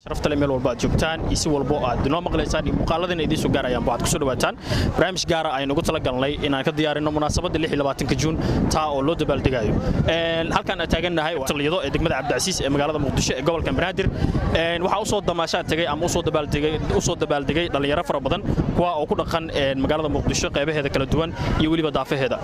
شرفت لي ميل والبا joogtaan isi walbo aad noo maqlaysaan muuqaaladina idin soo gaarayaan baad ku soo dhawaataan barnaamij gaar ah aynu ugu tala galnay inaan ka diyaarino munaasabada 26 Juun taa oo loo dabaaldegayo halkan aan taaganahay waa taliyado ee degmada Cabdicasiis ee magaalada Muqdisho ee gobolka Banaadir waxa uu soo damaashaad tagay ama uu soo dabaaldegay dhalinyaro fara badan kuwa oo ku dhaqan magaalada Muqdisho qaybaheeda kala duwan iyo waliba daafaheeda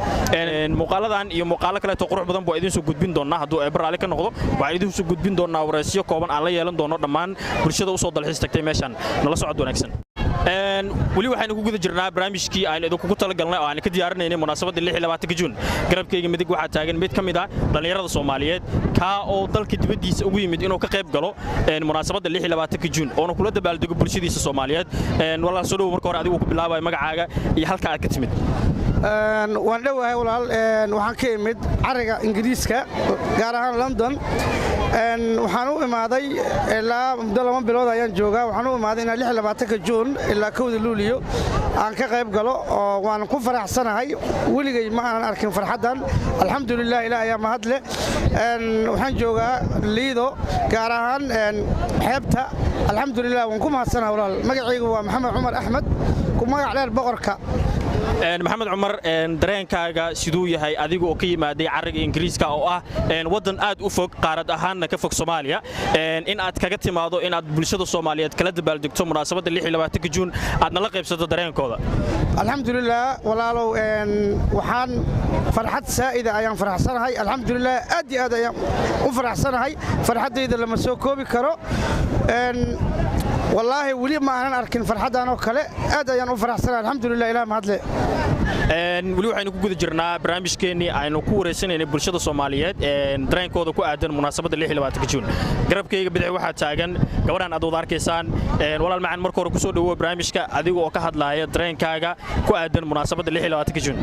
muuqaaladan iyo muuqaalo kale oo qurux badan boo idin soo gudbin doonaa hadduu ay baraale ka noqdo waxa idin soo gudbin doonaa waraysiyo kooban aan la yeelan doono dhammaan bulshada u soo dalxiis tagtay meeshan nala socod wanaagsan wali waxaan ku guda jirnaa barnaamijkii aan idinku tala galnay oo aan ka diyaarinaynay munaasabada 26 Juun garabkayga midig waxa taagan mid kamid ah dhalinyarada Soomaaliyeed ka oo dalka dibadiisa ugu yimid inuu ka qayb galo munaasabada 26 Juun oo kula dabaaldego bulshadiisa Soomaaliyeed walaal soo dhaw marka hore adigu ku bilaabay magacaaga iyo halka aad ka timid waan dhawahay walaal waxaan ka imid cariga Ingiriiska gaar ahaan London waxaan u imaaday ilaa muddo 2 bilood ayaan joogaa waxaan u imaaday 26 Juun ilaa 1 Luulyo aan ka qayb galo oo waan ku faraxsanahay waligay ma aanan arkin farxadan alxamdulillah ilaahay ayaa mahad leh waxaan joogaa Liido gaar ahaan xeebta alxamdulillah waan ku mahadsanahay walaal magacaygu waa Maxamed Cumar Axmed ku magac dheer boqorka maxamed Cumar dareenkaaga sidoo yahay adiga oo ka yimaaday cariga Ingiriiska oo ah wadan aad u fog qaarad ahaanna ka fog Soomaaliya in aad kaga timaado in aad bulshada Soomaaliyeed kala dabaaldegto munaasabada 26 Juun aad nala qaybsato dareenkooda alxamdulillah walaalow waxaan farxad saa'ida ayaan faraxsanahay alxamdulillah aad iyo aad ayaan u faraxsanahay farxadayda lama soo koobi karo والله ولي ما أنا أركن فرحان أو كله هذا يعني فرحان الحمد لله إله ما هذله wali waxaynu ku guda jirnaa barnaamijkeeni aynu ku wareysanaynay bulshada Soomaaliyeed dareenkooda ku aadan munaasabada 26 Juun garabkayga bidix waxa taagan gabadhan aad wada arkaysaan walaal macaan marka hore ku soo dhawo barnaamijka adiga oo ka hadlaaya dareenkaaga ku aadan munaasabada 26 Juun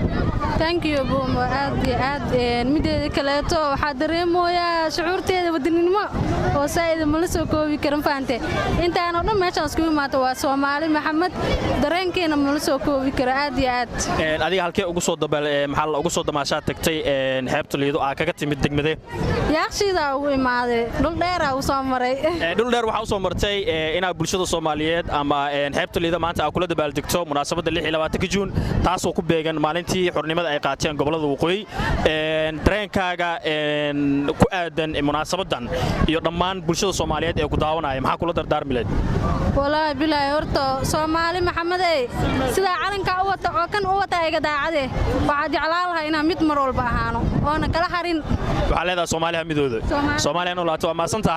thank you bomo aad mideeda kale to waxa dareemoyaa shucuurteeda wadaninimo oo saayid ma la soo koobi karin faante intaan oo dhan meeshaan isku imaado waa Soomaali Maxamed dareenkeena ma la soo koobi karo aad iyo aad adiga halkee ugu soo maxaa ugu soo damaashaad tagtay xeebta Liido aa kaga timid degmade yaaqshida ugu imaaday dhul dheer aa u soo maray dhul dheer waxa u soo martay inaad bulshada Soomaaliyeed ama xeebta Liido maanta aa kula dabaaldegto munaasabada 26 Juun taasoo ku beegan maalintii xornimada ay qaateen gobolada waqooyi dareenkaaga ku aadan munaasabadan iyo dhammaan bulshada Soomaaliyeed ee ku daawanaya maxaa kula dardaarmi lahayd والله بلا horto Soomaali Maxamed sida calanka u wata oo kan u wata iga daacade waxa jeclaalahay inaan mid mar walba ahaano oo na kala harin waxa leedahay Soomaaliya midooda Soomaaliya noo laato ma santahay